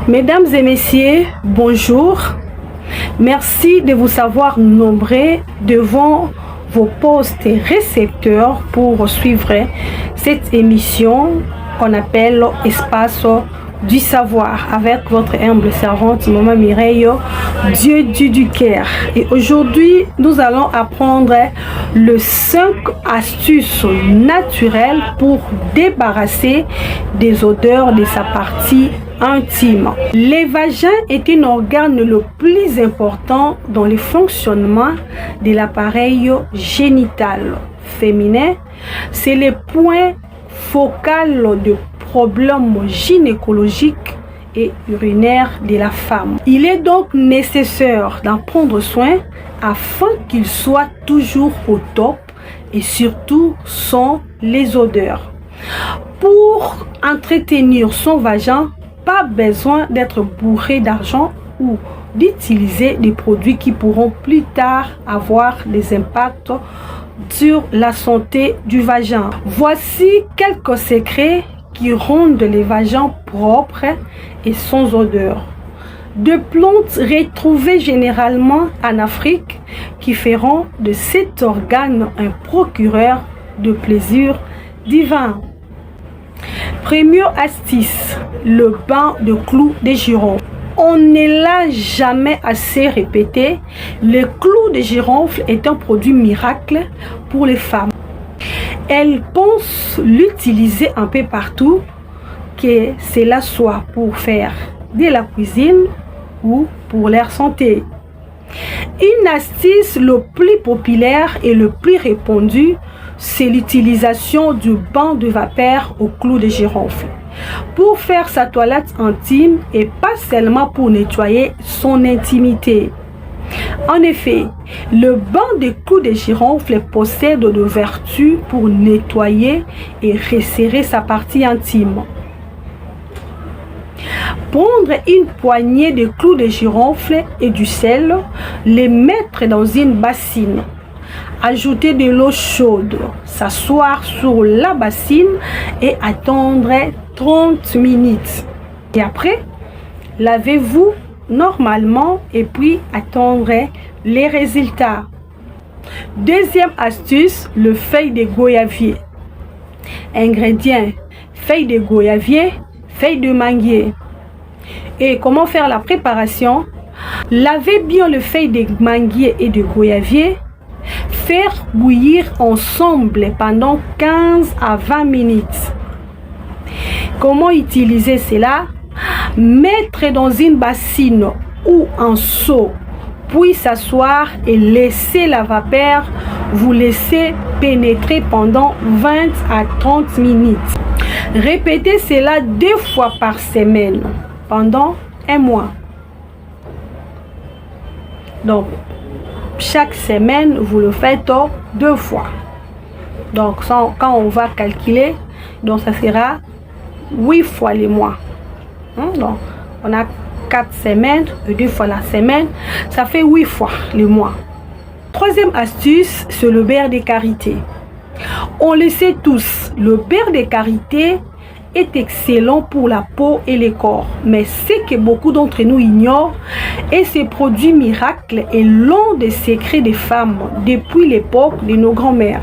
Mesdames et messieurs, bonjour. Merci de vous savoir nombreux devant vos postes récepteurs pour suivre cette émission qu'on appelle Espace du savoir avec votre humble servante Maman Mireille, Dieu du cœur. Et aujourd'hui, nous allons apprendre les 5 astuces naturelles pour débarrasser des odeurs de sa partie intime. Le vagin est un organe le plus important dans le fonctionnement de l'appareil génital féminin. C'est le point focal de problèmes gynécologiques et urinaires de la femme. Il est donc nécessaire d'en prendre soin afin qu'il soit toujours au top et surtout sans les odeurs. Pour entretenir son vagin, pas besoin d'être bourré d'argent ou d'utiliser des produits qui pourront plus tard avoir des impacts sur la santé du vagin. Voici quelques secrets qui rendent les vagins propres et sans odeur. Deux plantes retrouvées généralement en Afrique qui feront de cet organe un procureur de plaisir divin. Première astuce, le bain de clous de girofle. On ne l'a jamais assez répété, le clou de girofle est un produit miracle pour les femmes. Elles pensent l'utiliser un peu partout, que cela soit pour faire de la cuisine ou pour leur santé. Une astuce le plus populaire et le plus répandue, c'est l'utilisation du bain de vapeur au clou de girofle pour faire sa toilette intime et pas seulement pour nettoyer son intimité. En effet, le bain de clou de girofle possède de vertus pour nettoyer et resserrer sa partie intime. Prendre une poignée de clous de girofle et du sel, les mettre dans une bassine. Ajouter de l'eau chaude, s'asseoir sur la bassine et attendre 30 minutes. Et après, lavez-vous normalement et puis attendre les résultats. Deuxième astuce, le feuille de goyavier. Ingrédients: feuille de goyavier, feuille de manguier. Et comment faire la préparation? Lavez bien le feuille de manguier et de goyavier. Faire bouillir ensemble pendant 15 à 20 minutes. Comment utiliser cela? Mettre dans une bassine ou un seau, puis s'asseoir et laisser la vapeur vous laisser pénétrer pendant 20 à 30 minutes. Répétez cela 2 fois par semaine pendant 1 mois. Donc, chaque semaine, vous le faites 2 fois. Donc, quand on va calculer, donc ça sera 8 fois le mois. Donc, on a 4 semaines, 2 fois la semaine, ça fait 8 fois le mois. Troisième astuce, c'est le beurre de karité. On le sait tous, le beurre de karité est excellent pour la peau et le corps. Mais ce que beaucoup d'entre nous ignorent est ce produit miracle est l'un des secrets des femmes depuis l'époque de nos grands-mères.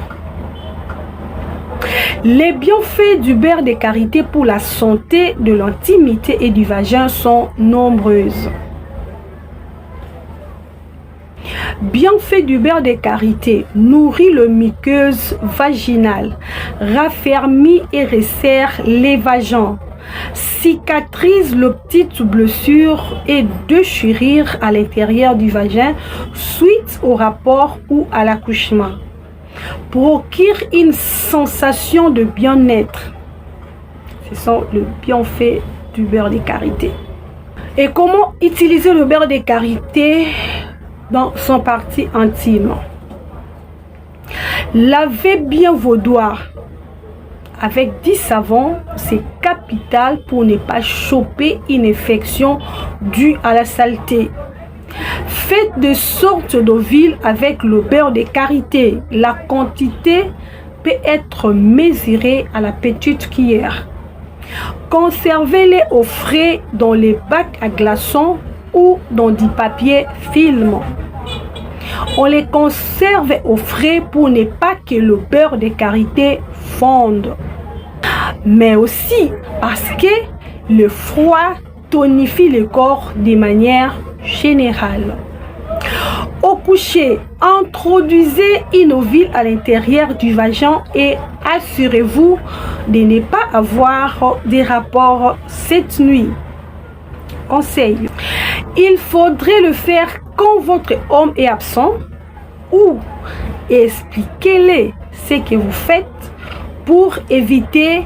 Les bienfaits du beurre de karité pour la santé de l'intimité et du vagin sont nombreuses. Bienfait du beurre de karité: nourrit le muqueuse vaginale, raffermit et resserre les vagins, cicatrise les petites blessures et déchirures à l'intérieur du vagin suite au rapport ou à l'accouchement, procure une sensation de bien-être. Ce sont les bienfaits du beurre de karité. Et comment utiliser le beurre de karité dans son partie intime? Lavez bien vos doigts avec du savon, c'est capital pour ne pas choper une infection due à la saleté. Faites de sortes d'huile avec le beurre de karité. La quantité peut être mesurée à la petite cuillère. Conservez-les au frais dans les bacs à glaçons ou dans du papier film. On les conserve au frais pour ne pas que le beurre de karité fonde. Mais aussi parce que le froid tonifie le corps de manière générale. Au coucher, introduisez une ovule à l'intérieur du vagin et assurez-vous de ne pas avoir des rapports cette nuit. Conseil. Il faudrait le faire quand votre homme est absent ou expliquez-le ce que vous faites pour éviter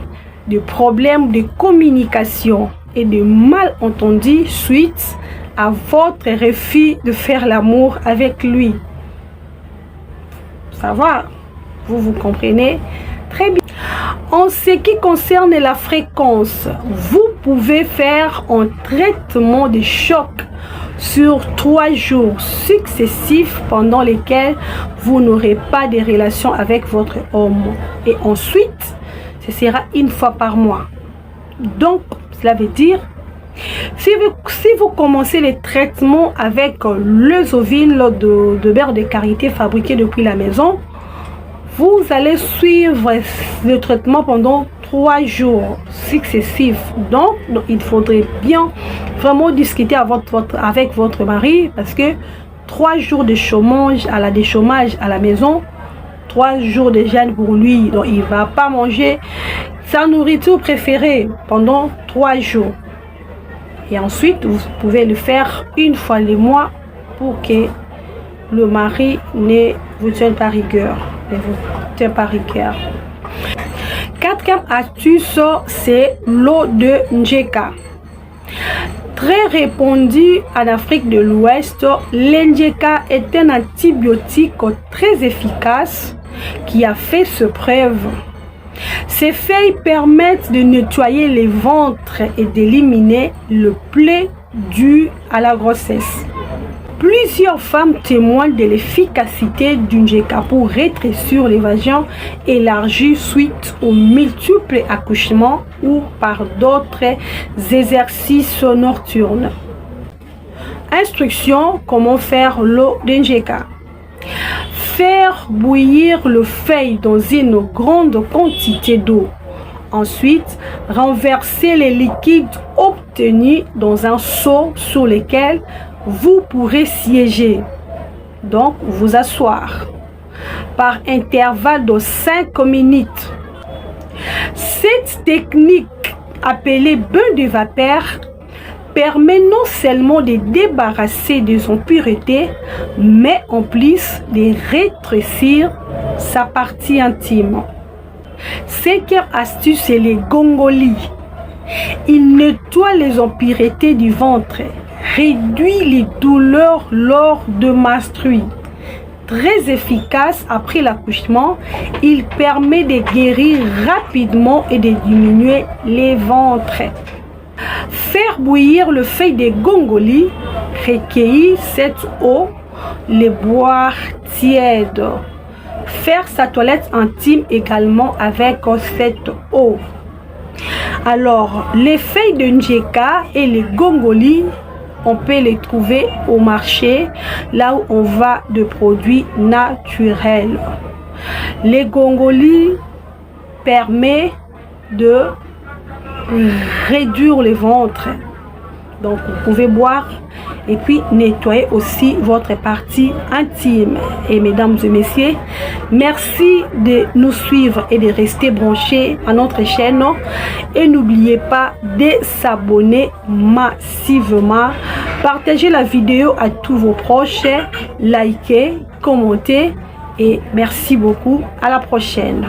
des problèmes de communication et de malentendus suite à votre refus de faire l'amour avec lui. Ça va, vous comprenez très bien. En ce qui concerne la fréquence, vous pouvez faire un traitement de choc sur 3 jours successifs pendant lesquels vous n'aurez pas de relation avec votre homme. Et ensuite, ce sera une fois par mois. Donc, cela veut dire, si vous commencez les traitements avec les ovules de beurre de karité fabriqué depuis la maison, vous allez suivre le traitement pendant 3 jours successifs. Donc, il faudrait bien vraiment discuter avec votre mari parce que 3 jours de chômage à la maison, 3 jours de jeûne pour lui. Donc, il ne va pas manger sa nourriture préférée pendant 3 jours. Et ensuite, vous pouvez le faire une fois le mois pour que le mari ne vous tienne pas rigueur. Quatrième astuce, c'est l'eau de Njeka. Très répandu en Afrique de l'Ouest, l'Njeka est un antibiotique très efficace qui a fait ses preuves. Ces feuilles permettent de nettoyer les ventres et d'éliminer le plaie dû à la grossesse. Plusieurs femmes témoignent de l'efficacité du Njeka pour rétrécir les vagins élargis suite aux multiples accouchements ou par d'autres exercices nocturnes. Instruction: comment faire l'eau de Njeka. Faire bouillir le feuille dans une grande quantité d'eau. Ensuite, renverser les liquides obtenus dans un seau sur lequel vous pourrez siéger. Donc, vous asseoir par intervalle de 5 minutes. Cette technique, appelée bain de vapeur, permet non seulement de débarrasser des impuretés, mais en plus de rétrécir sa partie intime. Cinquième astuce, c'est les gongolis. Il nettoie les impuretés du ventre, réduit les douleurs lors de menstrues. Très efficace après l'accouchement, il permet de guérir rapidement et de diminuer les ventres. Faire bouillir le feuille de gongoli, recueillir cette eau, les boire tiède. Faire sa toilette intime également avec cette eau. Alors, les feuilles de Njeka et les gongolis, on peut les trouver au marché, là où on va de produits naturels. Les gongolis permettent de réduire le ventre. Donc, vous pouvez boire et puis nettoyer aussi votre partie intime. Et mesdames et messieurs, merci de nous suivre et de rester branchés à notre chaîne. Et n'oubliez pas de s'abonner massivement. Partagez la vidéo à tous vos proches. Likez, commentez. Et merci beaucoup. À la prochaine.